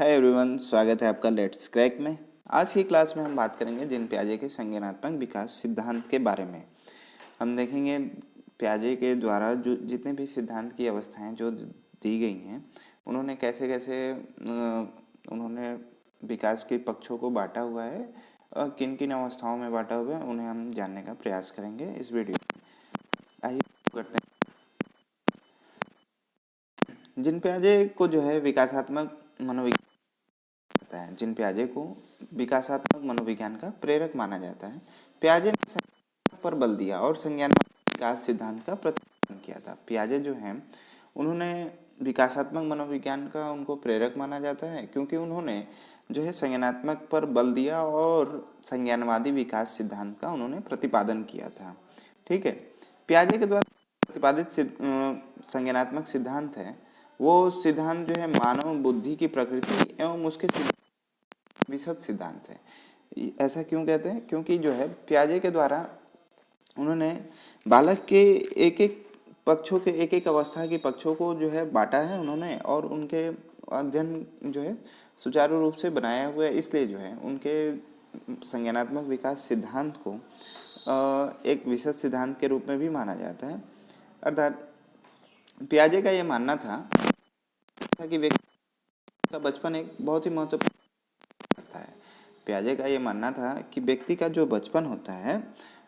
Hi everyone, स्वागत है आपका लेट्स क्रैक में। आज की क्लास में हम बात करेंगे जीन पियाजे के संज्ञानात्मक विकास सिद्धांत के बारे में। हम देखेंगे पियाजे के द्वारा जो जितने भी सिद्धांत की अवस्थाएं जो दी गई हैं, उन्होंने कैसे कैसे उन्होंने विकास के पक्षों को बांटा हुआ है और किन किन अवस्थाओं में बांटा हुआ है, उन्हें हम जानने का प्रयास करेंगे इस वीडियो में। आइए करते हैं। जीन पियाजे को जो है विकासात्मक मनोविज्ञान है। जीन पियाजे को विकासात्मक मनोविज्ञान का प्रेरक माना जाता है। पियाजे ने संज्ञान पर बल दिया और संज्ञानात्मक विकास सिद्धांत का प्रतिपादन किया था। पियाजे जो हैं उन्होंने विकासात्मक मनोविज्ञान का उनको प्रेरक माना जाता है क्योंकि उन्होंने जो है संज्ञानात्मक पर बल दिया और संज्ञानवादी विकास सिद्धांत का उन्होंने प्रतिपादन किया था। ठीक है, पियाजे के द्वारा प्रतिपादित संज्ञानात्मक सिद्धांत है वो सिद्धांत जो है मानव बुद्धि की प्रकृति एवं उसके विशद सिद्धांत है। ऐसा क्यों कहते हैं? क्योंकि जो है पियाजे के द्वारा उन्होंने बालक के एक एक पक्षों के एक एक अवस्था के पक्षों को जो है बांटा है उन्होंने, और उनके अध्ययन जो है सुचारू रूप से बनाया हुआ है। इसलिए जो है उनके संज्ञानात्मक विकास सिद्धांत को एक विशद सिद्धांत के रूप में भी माना जाता है। अर्थात पियाजे का ये मानना था कि व्यक्ति का बचपन एक बहुत ही महत्वपूर्ण होता है। पियाजे का ये मानना था कि व्यक्ति का जो बचपन होता है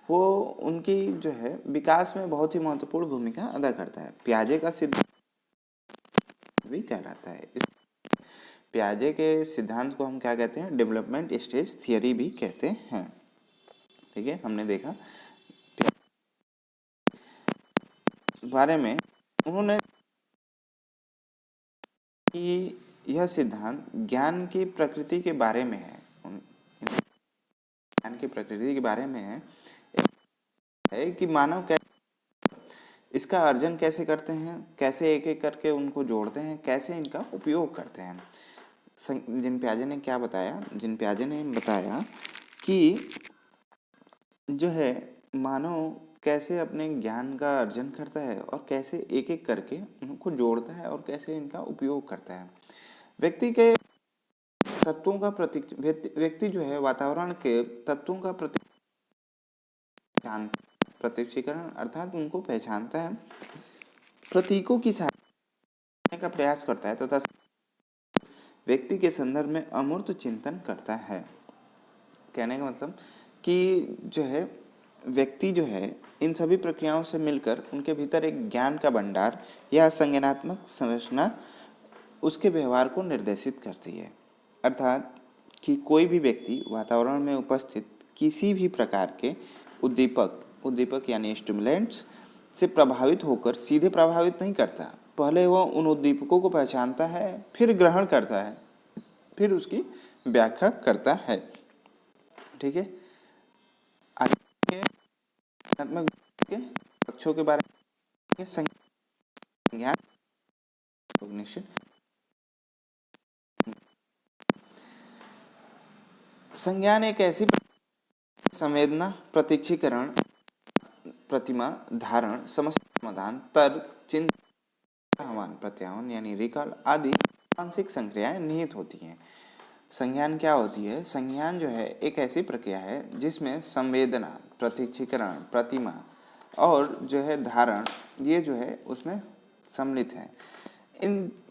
वो उनकी जो है विकास में बहुत ही महत्वपूर्ण भूमिका अदा करता है। पियाजे का सिद्धांत भी कहलाता है। पियाजे के सिद्धांत को हम क्या कहते हैं? डेवलपमेंट स्टेज थियरी भी कहते हैं। ठीक है, हमने देखा बारे में उन्होंने कि यह सिद्धांत ज्ञान की प्रकृति के बारे में है। ज्ञान की प्रकृति के बारे में है कि मानव कैसे इसका अर्जन कैसे करते हैं, कैसे एक एक करके उनको जोड़ते हैं, कैसे इनका उपयोग करते हैं। जीन पियाजे ने क्या बताया? जीन पियाजे ने बताया कि जो है मानव कैसे अपने ज्ञान का अर्जन करता है और कैसे एक एक करके उनको जोड़ता है और कैसे इनका उपयोग करता है। व्यक्ति के तत्वों का व्यक्ति जो है वातावरण के तत्वों का प्रत्यक्षीकरण अर्थात उनको पहचानता है, प्रतीकों की सहायता का प्रयास करता है तथा व्यक्ति के संदर्भ में अमूर्त चिंतन करता है। कहने का मतलब कि जो है व्यक्ति जो है इन सभी प्रक्रियाओं से मिलकर उनके भीतर एक ज्ञान का भंडार या संज्ञानात्मक संरचना उसके व्यवहार को निर्देशित करती है। अर्थात कि कोई भी व्यक्ति वातावरण में उपस्थित किसी भी प्रकार के उद्दीपक यानी स्टिमुलेंट्स से प्रभावित होकर सीधे प्रभावित नहीं करता। पहले वह उन उद्दीपकों को पहचानता है, फिर ग्रहण करता है, फिर उसकी व्याख्या करता है। ठीक है, संज्ञानात्मक के पक्षों के बारे में संज्ञान संज्ञान एक ऐसी संवेदना, प्रत्यक्षीकरण, प्रतिमा, धारण, समस्या समाधान, तर्क, चिंतन, प्रत्यावन यानी रिकॉल आदि मानसिक संक्रियाएं निहित होती हैं। संज्ञान क्या होती है? संज्ञान जो है एक ऐसी प्रक्रिया है जिसमें संवेदना, प्रत्यक्षीकरण, प्रतिमा और जो है धारण ये जो है उसमें सम्मिलित है।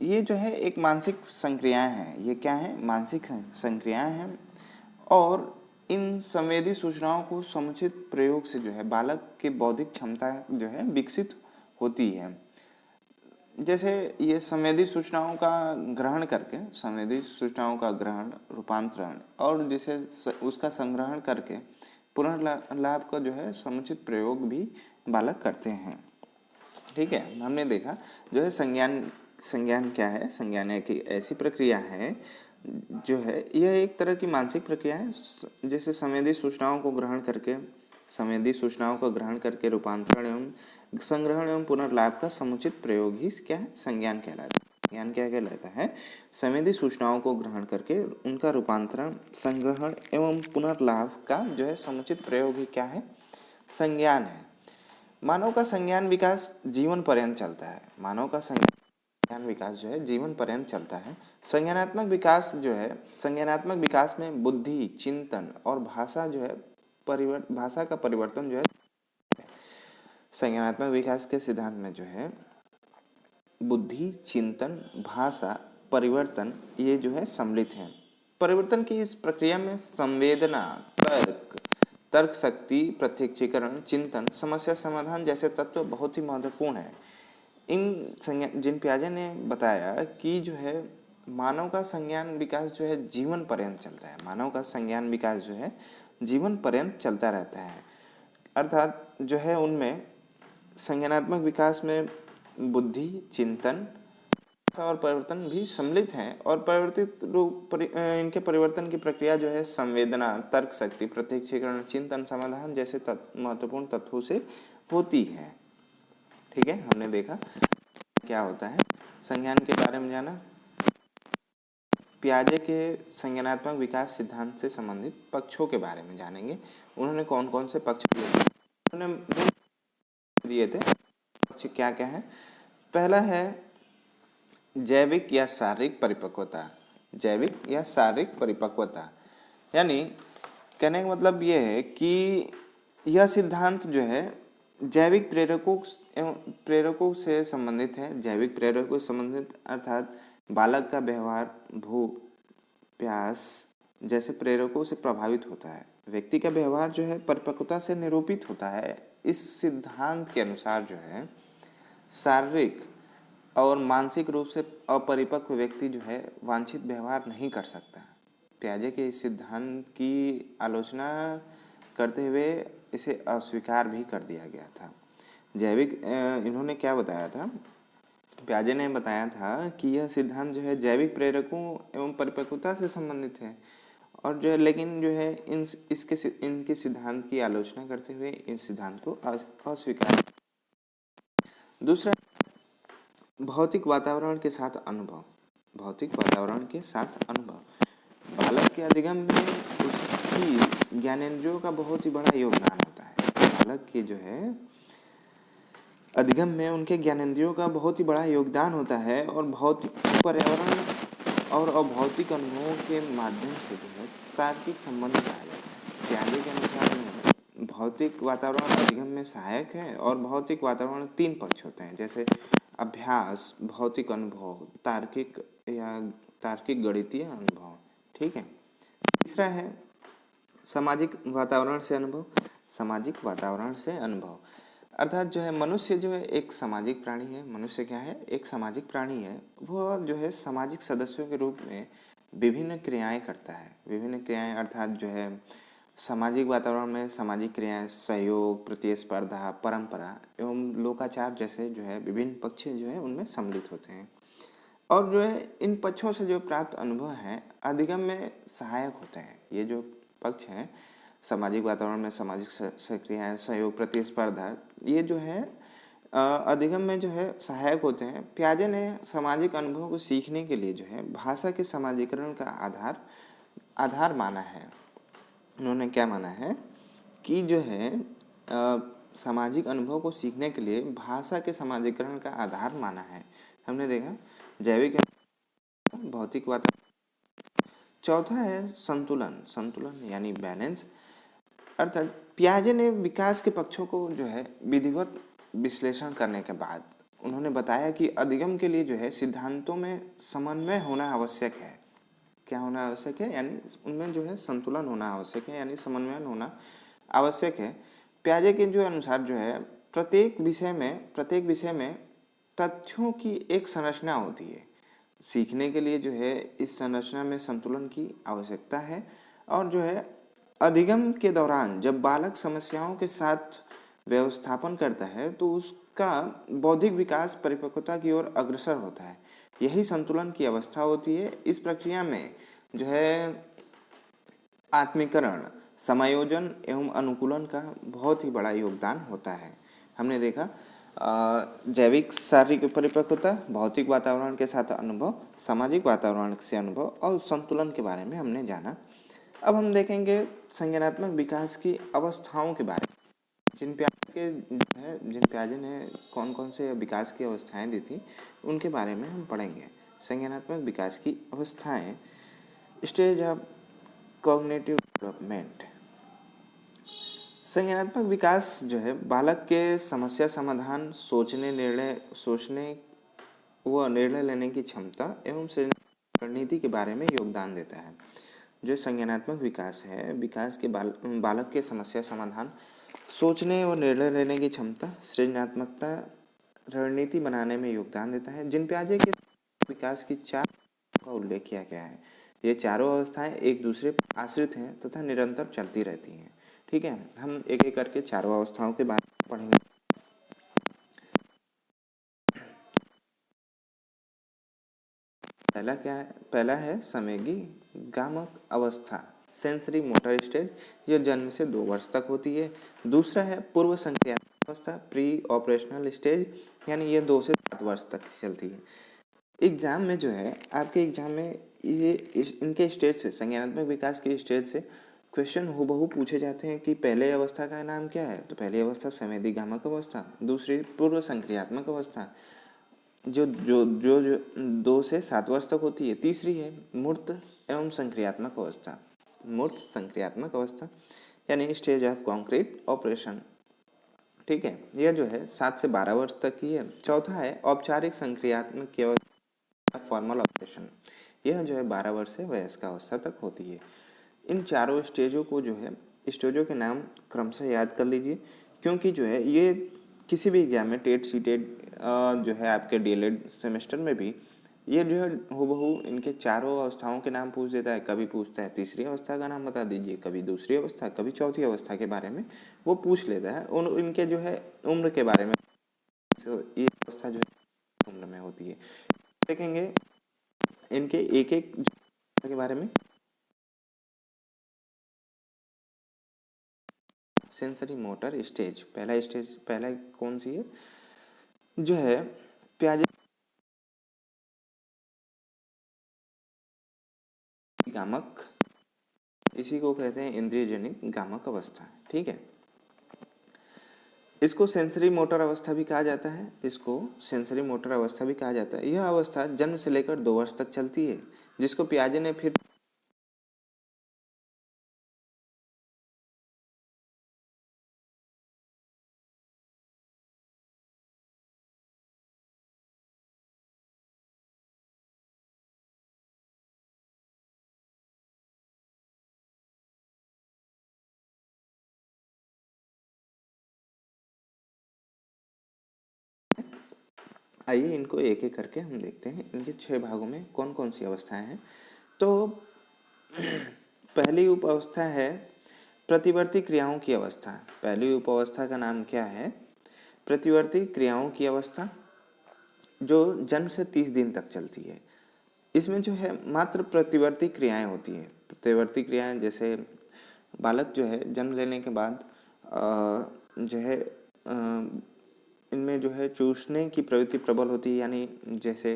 ये जो है एक मानसिक संक्रियाएं हैं। ये क्या है? मानसिक संक्रियाएं हैं और इन संवेदी सूचनाओं को समुचित प्रयोग से जो है बालक की बौद्धिक क्षमता जो है विकसित होती है। जैसे ये संवेदी सूचनाओं का ग्रहण करके संवेदी सूचनाओं का ग्रहण, रूपांतरण और जैसे उसका संग्रहण करके पुनर्लाभ का जो है समुचित प्रयोग भी बालक करते हैं। ठीक है, हमने देखा जो है संज्ञान क्या है? संज्ञान एक ऐसी प्रक्रिया है जो है यह एक तरह की मानसिक प्रक्रिया है। जैसे संवेदी सूचनाओं को ग्रहण करके रूपांतरण एवं संग्रहण एवं पुनर्लाभ का समुचित प्रयोग ही क्या है? संज्ञान कहलाता है। संज्ञान क्या कहलाता है? संवेदी सूचनाओं को ग्रहण करके उनका रूपांतरण, संग्रहण एवं पुनर्लाभ का जो है समुचित प्रयोग ही क्या है? संज्ञान है। मानव का संज्ञान विकास जीवन पर्यंत चलता है। मानव का संज्ञान ज्ञान विकास जो है जीवन पर्यंत चलता है। संज्ञानात्मक विकास जो है, संज्ञानात्मक विकास में बुद्धि, चिंतन और भाषा जो है भाषा का परिवर्तन जो है, संज्ञानात्मक विकास के सिद्धांत में जो है बुद्धि, चिंतन, भाषा, परिवर्तन ये जो है सम्मिलित हैं। परिवर्तन की इस प्रक्रिया में संवेदना, तर्क शक्ति, प्रत्यक्षीकरण, चिंतन, समस्या समाधान जैसे तत्व बहुत ही महत्वपूर्ण है। जिन पियाजे ने बताया कि जो है मानव का संज्ञान विकास जो है जीवन पर्यंत चलता है, मानव का संज्ञान विकास जो है जीवन पर्यंत चलता रहता है। अर्थात जो है उनमें संज्ञानात्मक विकास में बुद्धि, चिंतन और परिवर्तन भी सम्मिलित हैं और इनके परिवर्तन की प्रक्रिया जो है संवेदना, तर्क शक्ति, प्रत्यक्षीकरण, चिंतन, समाधान जैसे महत्वपूर्ण तत्वों से होती है। ठीक है, हमने देखा क्या होता है, संज्ञान के बारे में जाना। पियाजे के संज्ञानात्मक विकास सिद्धांत से संबंधित पक्षों के बारे में जानेंगे। उन्होंने कौन कौन से पक्ष दिए थे, पक्ष क्या क्या है। पहला है जैविक या शारीरिक परिपक्वता। जैविक या शारीरिक परिपक्वता यानी कहने का मतलब ये है कि यह सिद्धांत जो है जैविक प्रेरकों से संबंधित है। जैविक प्रेरकों से संबंधित अर्थात बालक का व्यवहार, भूख, प्यास जैसे प्रेरकों से प्रभावित होता है। व्यक्ति का व्यवहार जो है परिपक्वता से निरूपित होता है। इस सिद्धांत के अनुसार जो है शारीरिक और मानसिक रूप से अपरिपक्व व्यक्ति जो है वांछित व्यवहार नहीं कर सकता। पियाजे के इस सिद्धांत की आलोचना करते हुए इसे अस्वीकार भी कर दिया गया था। जैविक इन्होंने क्या बताया था, पियाजे ने बताया था कि यह सिद्धांत जो है जैविक प्रेरकों एवं परिपक्वता से संबंधित है और जो है लेकिन जो है इनके सिद्धांत की आलोचना करते हुए इस सिद्धांत को अस्वीकार। दूसरा भौतिक वातावरण के साथ अनुभव। भौतिक वातावरण के साथ अनुभव बालक के अधिगम में उसकी ज्ञानेंद्रियों का बहुत ही बड़ा योगदान होता है। बालक के जो है अधिगम में उनके ज्ञानेंद्रियों का बहुत ही बड़ा योगदान होता है और भौतिक पर्यावरण और अभौतिक अनुभवों के माध्यम से जो है तार्किक संबंध पाया जाता है। पियाजे के अनुसार भौतिक वातावरण अधिगम में सहायक है और भौतिक वातावरण 3 पक्ष होते हैं, जैसे अभ्यास, भौतिक अनुभव, तार्किक गणितीय अनुभव। ठीक है। तीसरा है सामाजिक वातावरण से अनुभव। सामाजिक वातावरण से अनुभव अर्थात जो है मनुष्य जो है एक सामाजिक प्राणी है। मनुष्य क्या है, एक सामाजिक प्राणी है। वह जो है सामाजिक सदस्यों के रूप में विभिन्न क्रियाएं करता है। विभिन्न क्रियाएं अर्थात जो है सामाजिक वातावरण में सामाजिक क्रियाएं सहयोग, प्रतिस्पर्धा, परंपरा एवं लोकाचार जैसे जो है विभिन्न पक्ष जो है उनमें सम्मिलित होते हैं और जो है इन पक्षों से जो प्राप्त अनुभव हैं अधिगम में सहायक होते हैं। ये जो पक्ष हैं सामाजिक वातावरण में सामाजिक क्रियाएं, सहयोग, प्रतिस्पर्धा, ये जो है अधिगम में जो है सहायक होते हैं। पियाजे ने सामाजिक अनुभव को सीखने के लिए जो है भाषा के समाजीकरण का आधार माना है। उन्होंने क्या माना है कि जो है सामाजिक अनुभव को सीखने के लिए भाषा के समाजीकरण का आधार माना है। हमने देखा जैविक, भौतिक वातावरण। चौथा है संतुलन यानी बैलेंस। अर्थात पियाजे ने विकास के पक्षों को जो है विधिवत विश्लेषण करने के बाद उन्होंने बताया कि अधिगम के लिए जो है सिद्धांतों में समन्वय होना आवश्यक है। क्या होना आवश्यक है, यानी उनमें जो है संतुलन होना आवश्यक है, यानी समन्वय होना आवश्यक है। पियाजे के जो अनुसार जो है प्रत्येक विषय में तथ्यों की एक संरचना होती है। सीखने के लिए जो है इस संरचना में संतुलन की आवश्यकता है और जो है अधिगम के दौरान जब बालक समस्याओं के साथ व्यवस्थापन करता है तो उसका बौद्धिक विकास परिपक्वता की ओर अग्रसर होता है। यही संतुलन की अवस्था होती है। इस प्रक्रिया में जो है आत्मीकरण, समायोजन एवं अनुकूलन का बहुत ही बड़ा योगदान होता है। हमने देखा जैविक शारीरिक परिपक्वता, भौतिक वातावरण के साथ अनुभव, सामाजिक वातावरण से अनुभव और संतुलन के बारे में हमने जाना। अब हम देखेंगे संज्ञानात्मक विकास की अवस्थाओं के बारे में। जिन प्याजे ने कौन कौन से विकास की अवस्थाएं दी थी उनके बारे में हम पढ़ेंगे। संज्ञानात्मक विकास की अवस्थाएं, स्टेज ऑफ कॉग्निटिव डेवलपमेंट। संज्ञानात्मक विकास जो है बालक के समस्या समाधान, सोचने व निर्णय लेने की क्षमता एवं रणनीति के बारे में योगदान देता है। जो संज्ञानात्मक विकास है, विकास के बालक के समस्या समाधान, सोचने और निर्णय लेने की क्षमता, सृजनात्मकता, रणनीति बनाने में योगदान देता है। जिन प्याजे के विकास की 4 का उल्लेख किया गया है। ये चारों अवस्थाएं एक दूसरे पर आश्रित हैं तथा निरंतर चलती रहती हैं। ठीक है, हम एक एक करके चारों अवस्थाओं के बारे में पढ़ेंगे। पहला है समेगी गामक अवस्था, सेंसरी मोटर स्टेज, यह जन्म से 2 वर्ष तक होती है। दूसरा है पूर्व संक्रियात्मक अवस्था, प्री ऑपरेशनल स्टेज, यानी ये 2 से 7 वर्ष तक चलती है। एग्जाम में जो है, आपके एग्जाम में ये इनके स्टेज से, संज्ञानात्मक विकास के स्टेज से क्वेश्चन हूबहू पूछे जाते हैं कि पहले अवस्था का नाम क्या है। तो पहली अवस्था संवेदी गामक अवस्था, दूसरी पूर्व संक्रियात्मक अवस्था जो जो जो जो 2 से 7 वर्ष तक होती है। तीसरी है मूर्त एवं संक्रियात्मक अवस्था, मूर्त संक्रियात्मक अवस्था यानी स्टेज ऑफ कॉन्क्रीट ऑपरेशन। ठीक है, यह जो है 7 से 12 वर्ष तक की है। चौथा है औपचारिक संक्रियात्मक की अवस्था, फॉर्मल ऑपरेशन, यह जो है 12 वर्ष से वयस्क अवस्था तक होती है। इन चारों स्टेजों को जो है, स्टेजों के नाम क्रमशः याद कर लीजिए, क्योंकि जो है ये किसी भी एग्जाम में टेट सीटेट जो है आपके डीएलएड सेमेस्टर में भी ये जो है हूबहू इनके चारों अवस्थाओं के नाम पूछ देता है। कभी पूछता है तीसरी अवस्था का नाम बता दीजिए, कभी दूसरी अवस्था, कभी चौथी अवस्था के बारे में वो पूछ लेता है। इनके जो है उम्र के बारे में, ये अवस्था जो है उम्र में होती है। देखेंगे इनके एक एक के बारे में। सेंसरी मोटर स्टेज, पहला कौन सी है, जो है प्याजे गामक, इसी को कहते हैं इंद्रिय जनित गामक अवस्था। ठीक है, इसको सेंसरी मोटर अवस्था भी कहा जाता है, इसको सेंसरी मोटर अवस्था भी कहा जाता है। यह अवस्था जन्म से लेकर 2 वर्ष तक चलती है, जिसको पियाजे ने फिर आइए इनको एक एक करके हम देखते हैं, इनके 6 भागों में कौन कौन सी अवस्थाएं हैं। तो पहली उप अवस्था है प्रतिवर्ती क्रियाओं की अवस्था। पहली उप अवस्था का नाम क्या है, प्रतिवर्ती क्रियाओं की अवस्था, जो जन्म से 30 दिन तक चलती है। इसमें जो है मात्र प्रतिवर्ती क्रियाएं होती है। प्रतिवर्ती क्रियाएं जैसे बालक जो है जन्म लेने के बाद जो है इनमें जो है चूसने की प्रवृत्ति प्रबल होती है, यानी जैसे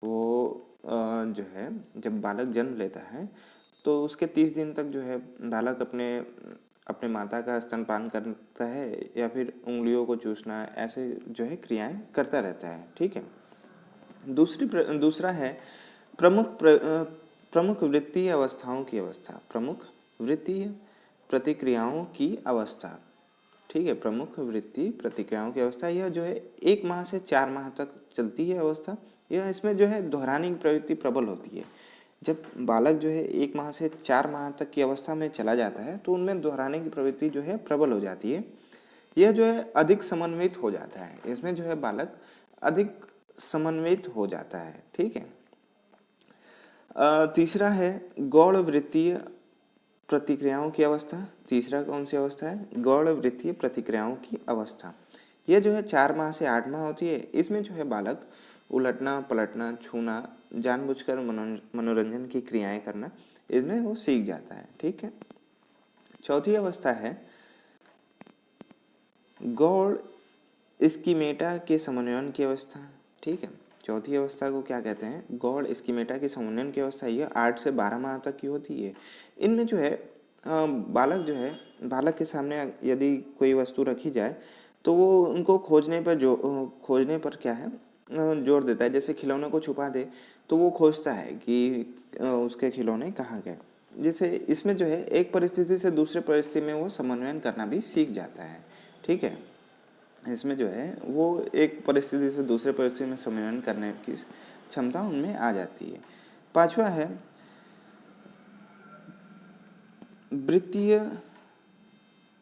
वो जो है जब बालक जन्म लेता है तो उसके 30 दिन तक जो है बालक अपने माता का स्तनपान करता है या फिर उंगलियों को चूसना, ऐसे जो है क्रियाएं करता रहता है। ठीक है, दूसरा है प्रमुख वृत्तीय अवस्थाओं की अवस्था, प्रमुख वृत्तीय प्रतिक्रियाओं की अवस्था। ठीक है, प्रमुख वृत्ति प्रतिक्रियाओं की अवस्था, यह जो है 1 माह से 4 माह तक चलती है अवस्था। यह इसमें जो है दोहराने की प्रवृत्ति प्रबल होती है। जब बालक जो है 1 माह से 4 माह तक की अवस्था में चला जाता है तो उनमें दोहराने की प्रवृत्ति जो है प्रबल हो जाती है। यह जो है अधिक समन्वित हो जाता है, इसमें जो है बालक अधिक समन्वित हो जाता है। ठीक है, तीसरा है गौण वृत्तीय प्रतिक्रियाओं की अवस्था। तीसरा कौन सी अवस्था है, गौण वृत्तीय प्रतिक्रियाओं की अवस्था। यह जो है 4 माह से 8 माह होती है। इसमें जो है बालक उलटना पलटना, छूना, जानबूझकर मनोरंजन की क्रियाएं करना, इसमें वो सीख जाता है। ठीक है, चौथी अवस्था है गौण स्कीमेटा के समन्वयन की अवस्था। ठीक है, चौथी अवस्था को क्या कहते हैं, गौण स्कीमेटा के समन्वयन की अवस्था। यह 8 से 12 माह तक की होती है। इनमें जो है बालक जो है, बालक के सामने यदि कोई वस्तु रखी जाए तो वो उनको खोजने पर क्या है, जोर देता है। जैसे खिलौने को छुपा दे तो वो खोजता है कि उसके खिलौने कहाँ गए। जैसे इसमें जो है एक परिस्थिति से दूसरे परिस्थिति में वो समन्वयन करना भी सीख जाता है। ठीक है, इसमें जो है वो एक परिस्थिति से दूसरे परिस्थिति में समन्वयन करने की क्षमता उनमें आ जाती है। पांचवा है वृत्तीय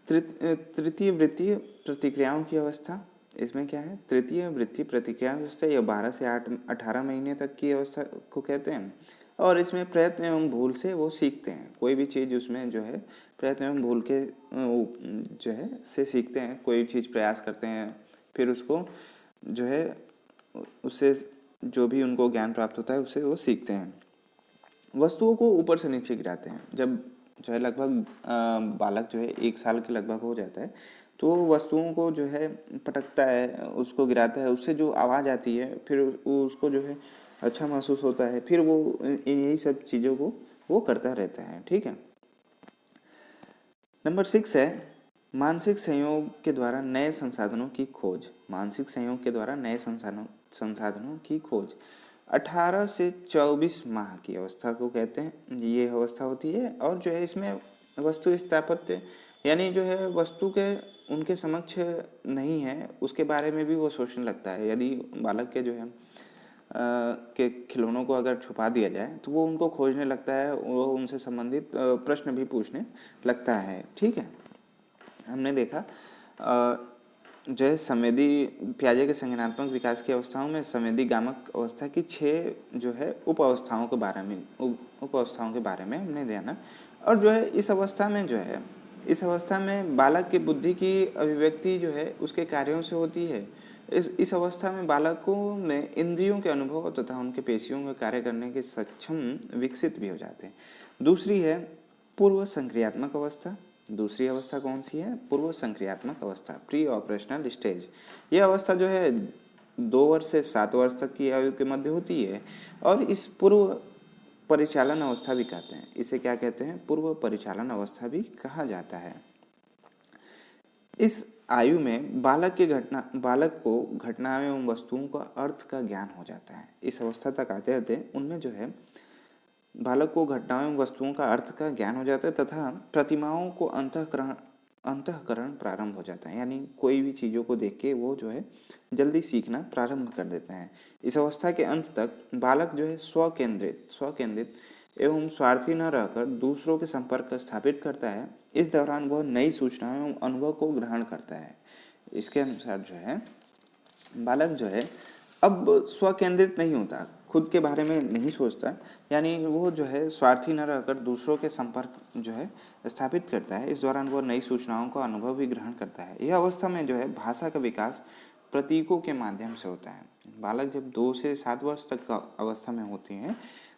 तृतीय वृत्तीय प्रतिक्रियाओं की अवस्था। इसमें क्या है, तृतीय वृत्तीय प्रतिक्रिया अवस्था, यह 12 से 18 महीने तक की अवस्था को कहते हैं। और इसमें प्रयत्न एवं भूल से वो सीखते हैं। कोई भी चीज़ उसमें जो है प्रयत्न एवं भूल के जो है से सीखते हैं। कोई चीज़ प्रयास करते हैं, फिर उसको जो है उससे जो भी उनको ज्ञान प्राप्त होता है उससे वो सीखते हैं। वस्तुओं को ऊपर से नीचे गिराते हैं। जब जो है लगभग बालक जो है 1 साल के लगभग हो जाता है तो वस्तुओं को जो है पटकता है, उसको गिराता है, उससे जो आवाज़ आती है फिर वो उसको जो है अच्छा महसूस होता है। फिर वो यही सब चीज़ों को वो करता रहता है। ठीक है। नंबर 6 है मानसिक संयोग के द्वारा नए संसाधनों की खोज। मानसिक संयोग के द्वारा नए संसाधनों की खोज 18 से 24 माह की अवस्था को कहते हैं। ये अवस्था होती है और जो है इसमें वस्तु स्थापत्य यानी जो है वस्तु के उनके समक्ष नहीं है उसके बारे में भी वो सोचने लगता है। यदि बालक के जो है के खिलौनों को अगर छुपा दिया जाए तो वो उनको खोजने लगता है, वो उनसे संबंधित प्रश्न भी पूछने लगता है। ठीक है। हमने देखा जो है संवेदी प्याजे के संज्ञानात्मक विकास की अवस्थाओं में संवेदी गामक अवस्था की 6 जो है उप अवस्थाओं के बारे में हमने जाना। और जो है इस अवस्था में बालक की बुद्धि की अभिव्यक्ति जो है उसके कार्यों से होती है। इस अवस्था में बालकों में इंद्रियों के अनुभव तथा उनके पेशियों के कार्य करने के सक्षम विकसित भी हो जाते हैं। दूसरी है पूर्व संक्रियात्मक अवस्था। दूसरी अवस्था कौन सी है, पूर्व संक्रियात्मक अवस्था, प्री ऑपरेशनल स्टेज। यह अवस्था जो है 2 वर्ष से 7 वर्ष तक की आयु के मध्य होती है और इस पूर्व परिचालन अवस्था भी कहते हैं। इसे क्या कहते हैं, पूर्व परिचालन अवस्था भी कहा जाता है। इस आयु में बालक को घटनाओं एवं वस्तुओं का अर्थ का ज्ञान हो जाता है। इस अवस्था तक आते आते उनमें जो है बालक को घटनाओं एवं वस्तुओं का अर्थ का ज्ञान हो जाता है तथा प्रतिमाओं को अंतःकरण प्रारंभ हो जाता है। यानी कोई भी चीज़ों को देख के वो जो है जल्दी सीखना प्रारंभ कर देते हैं। इस अवस्था के अंत तक बालक जो है स्वकेंद्रित एवं स्वार्थी न रहकर दूसरों के संपर्क का स्थापित करता है। इस दौरान वह नई सूचनाओं एवं अनुभव को ग्रहण करता है। इसके अनुसार जो है बालक जो है अब स्वकेंद्रित नहीं होता, खुद के बारे में नहीं सोचता, यानी वो जो है स्वार्थी न रहकर दूसरों के संपर्क जो है स्थापित करता है। इस दौरान वो नई सूचनाओं का अनुभव भी ग्रहण करता है। यह अवस्था में जो है भाषा का विकास प्रतीकों के माध्यम से होता है। बालक जब 2 से 7 वर्ष तक का अवस्था में होते हैं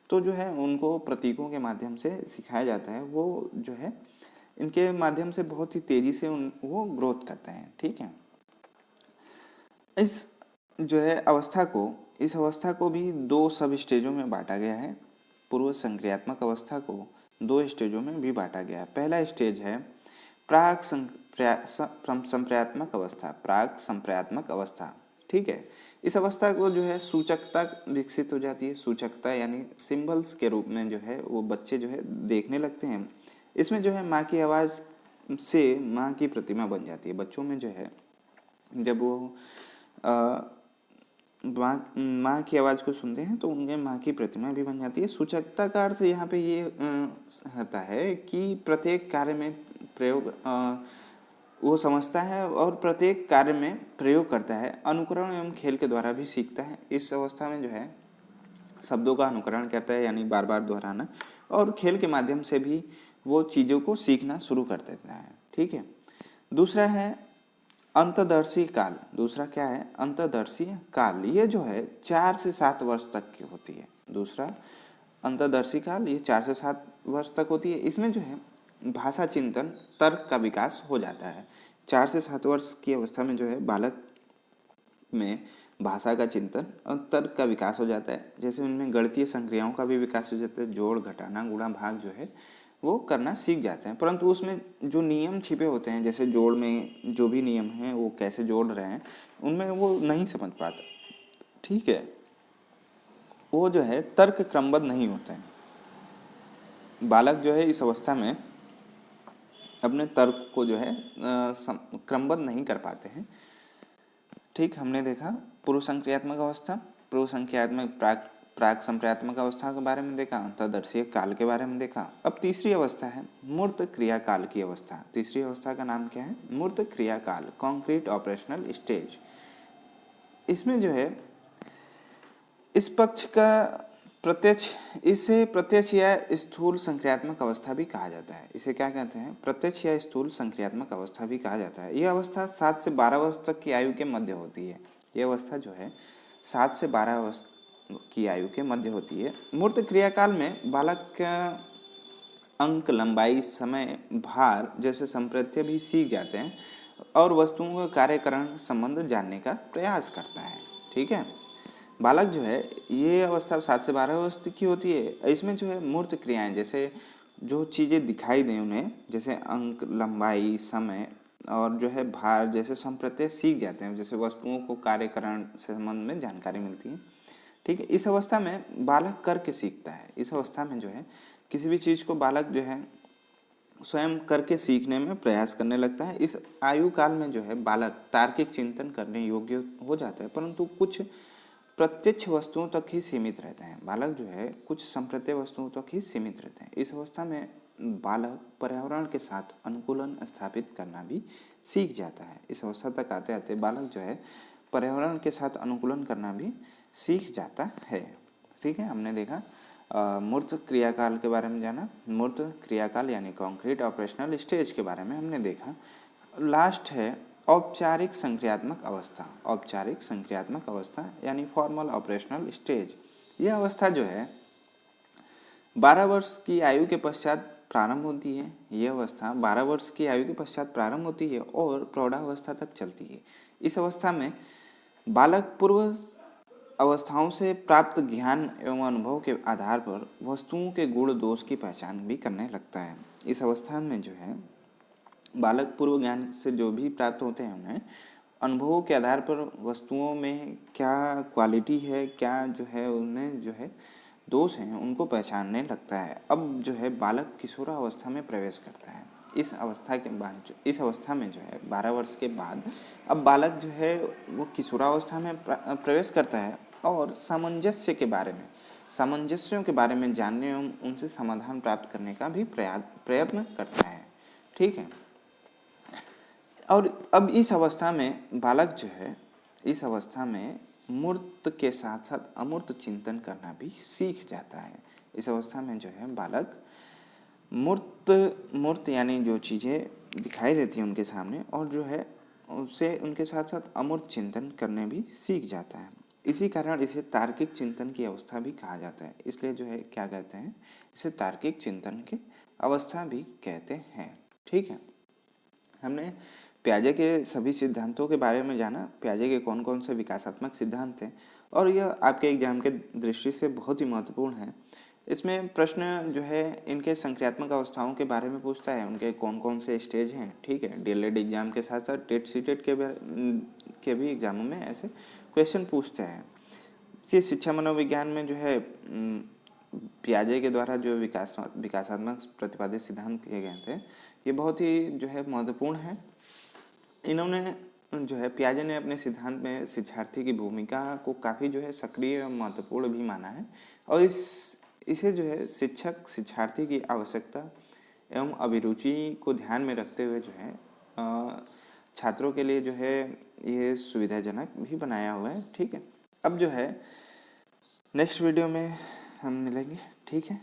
तो जो है उनको प्रतीकों के माध्यम से सिखाया जाता है। वो जो है इनके माध्यम से बहुत ही तेजी से वो ग्रोथ करते हैं। ठीक है। इस अवस्था को भी 2 सब स्टेजों में बांटा गया है। पूर्व संक्रियात्मक अवस्था को 2 स्टेजों में भी बांटा गया है। पहला स्टेज है प्राक संप्रायात्मक अवस्था। ठीक है। इस अवस्था को जो है सूचकता विकसित हो जाती है। सूचकता यानी सिंबल्स के रूप में जो है वो बच्चे जो है देखने लगते हैं। इसमें जो है माँ की आवाज़ से माँ की प्रतिमा बन जाती है। बच्चों में जो है जब वो माँ की आवाज़ को सुनते हैं तो उनके माँ की प्रतिमा भी बन जाती है। सूचकता का अर्थ यहाँ पे ये होता है कि प्रत्येक कार्य में प्रयोग वो समझता है और प्रत्येक कार्य में प्रयोग करता है। अनुकरण एवं खेल के द्वारा भी सीखता है। इस अवस्था में जो है शब्दों का अनुकरण करता है, यानी बार बार दोहराना, और खेल के माध्यम से भी वो चीज़ों को सीखना शुरू कर देता है। ठीक है। दूसरा है अंतदर्शी काल। दूसरा क्या है, अंतदर्शी काल। ये जो है 4 से 7 वर्ष तक की होती है। दूसरा अंतदर्शी काल ये 4 से 7 वर्ष तक होती है। इसमें जो है भाषा चिंतन तर्क का विकास हो जाता है। 4 से 7 वर्ष की अवस्था में जो है बालक में भाषा का चिंतन और तर्क का विकास हो जाता है। जैसे उनमें गणितीय संक्रियाओं का भी विकास हो जाता है। जोड़, घटाना, गुणा, भाग जो है वो करना सीख जाते हैं, परंतु उसमें जो नियम छिपे होते हैं, जैसे जोड़ में जो भी नियम हैं वो कैसे जोड़ रहे हैं, उनमें वो नहीं समझ पाता। ठीक है, वो जो है तर्क क्रमबद्ध नहीं होते हैं। बालक जो है इस अवस्था में अपने तर्क को जो है क्रमबद्ध नहीं कर पाते हैं। ठीक, हमने देखा पूर्व संक्रियात्मक अवस्था, पूर्व संक्रियात्मक प्राक संक्रियात्मक अवस्था के बारे में देखा, अंतर्दर्शीय काल के बारे में देखा। अब तीसरी अवस्था है मूर्त क्रियाकाल की अवस्था। तीसरी अवस्था का नाम क्या है? मूर्त क्रियाकाल, कॉन्क्रीट ऑपरेशनल स्टेज। इसमें जो है इस पक्ष का इसे प्रत्यक्ष या स्थूल संक्रियात्मक अवस्था भी कहा जाता है। इसे क्या कहते हैं? प्रत्यक्ष या स्थूल संक्रियात्मक अवस्था भी कहा जाता है। यह अवस्था 7 से 12 वर्ष तक की आयु के मध्य होती है। यह अवस्था जो है 7 से 12 वर्ष की आयु के मध्य होती है। मूर्त क्रियाकाल में बालक अंक, लंबाई, समय, भार जैसे संप्रत्यय भी सीख जाते हैं और वस्तुओं का कार्यकरण संबंध जानने का प्रयास करता है। ठीक है, बालक जो है ये अवस्था 7 से 12 वर्ष की होती है। इसमें जो है मूर्त क्रियाएं, जैसे जो चीज़ें दिखाई दें उन्हें, जैसे अंक, लंबाई, समय और जो है भार जैसे संप्रत्यय सीख जाते हैं, जैसे वस्तुओं को कार्यकरण से संबंध में जानकारी मिलती है। ठीक है, इस अवस्था में बालक करके सीखता है। इस अवस्था में जो है किसी भी चीज़ को बालक जो है स्वयं करके सीखने में प्रयास करने लगता है। इस आयु काल में जो है बालक तार्किक चिंतन करने योग्य हो जाता है, परंतु कुछ प्रत्यक्ष वस्तुओं तक ही सीमित रहते हैं। बालक जो है कुछ संप्रत्यय वस्तुओं तक ही सीमित रहते हैं। इस अवस्था में बालक पर्यावरण के साथ अनुकूलन स्थापित करना भी सीख जाता है। इस अवस्था तक आते आते बालक जो है पर्यावरण के साथ अनुकूलन करना भी सीख जाता है। ठीक है, हमने देखा मूर्त क्रियाकाल के बारे में जाना। मूर्त क्रियाकाल यानी कॉन्क्रीट ऑपरेशनल स्टेज के बारे में हमने देखा। लास्ट है औपचारिक संक्रियात्मक अवस्था। औपचारिक संक्रियात्मक अवस्था यानी फॉर्मल ऑपरेशनल स्टेज। यह अवस्था जो है 12 वर्ष की आयु के पश्चात प्रारंभ होती है। यह अवस्था 12 वर्ष की आयु के पश्चात प्रारंभ होती है और प्रौढ़ावस्था तक चलती है। इस अवस्था में बालक पूर्व अवस्थाओं से प्राप्त ज्ञान एवं अनुभव के आधार पर वस्तुओं के गुण दोष की पहचान भी करने लगता है। इस अवस्था में जो है बालक पूर्व ज्ञान से जो भी प्राप्त होते हैं उन्हें अनुभवों के आधार पर वस्तुओं में क्या क्वालिटी है, क्या जो है उनमें जो है दोष हैं, उनको पहचानने लगता है। अब जो है बालक किशोरावस्था में प्रवेश करता है। इस अवस्था के बाद इस अवस्था में जो है 12 वर्ष के बाद अब बालक जो है वो किशोरावस्था में प्रवेश करता है और सामंजस्यों के बारे में जानने एवं उनसे समाधान प्राप्त करने का भी प्रयत्न करता है। ठीक है, और अब इस अवस्था में बालक जो है इस अवस्था में मूर्त के साथ साथ अमूर्त चिंतन करना भी सीख जाता है। इस अवस्था में जो है बालक मूर्त यानी जो चीज़ें दिखाई देती हैं उनके सामने और जो है उससे उनके साथ साथ अमूर्त चिंतन करने भी सीख जाता है। इसी कारण इसे तार्किक चिंतन की अवस्था भी कहा जाता है। इसलिए जो है क्या कहते हैं, इसे तार्किक चिंतन की अवस्था भी कहते हैं। ठीक है, हमने पियाजे के सभी सिद्धांतों के बारे में जाना। पियाजे के कौन कौन से विकासात्मक सिद्धांत हैं और यह आपके एग्जाम के दृष्टि से बहुत ही महत्वपूर्ण है। इसमें प्रश्न जो है इनके संक्रियात्मक अवस्थाओं के बारे में पूछता है, उनके कौन कौन से स्टेज हैं। ठीक है, डीएलएड एग्जाम के साथ साथ टेट सीटेट के भी एग्जामों में ऐसे क्वेश्चन पूछते हैं। ये शिक्षा मनोविज्ञान में जो है पियाजे के द्वारा जो विकासात्मक प्रतिपादित सिद्धांत किए गए थे, ये बहुत ही जो है महत्वपूर्ण है। इन्होंने जो है पियाजे ने अपने सिद्धांत में शिक्षार्थी की भूमिका को काफ़ी जो है सक्रिय एवं महत्वपूर्ण भी माना है और इसे जो है शिक्षार्थी की आवश्यकता एवं अभिरुचि को ध्यान में रखते हुए जो है छात्रों के लिए जो है ये सुविधाजनक भी बनाया हुआ है। ठीक है, अब जो है नेक्स्ट वीडियो में हम मिलेंगे। ठीक है।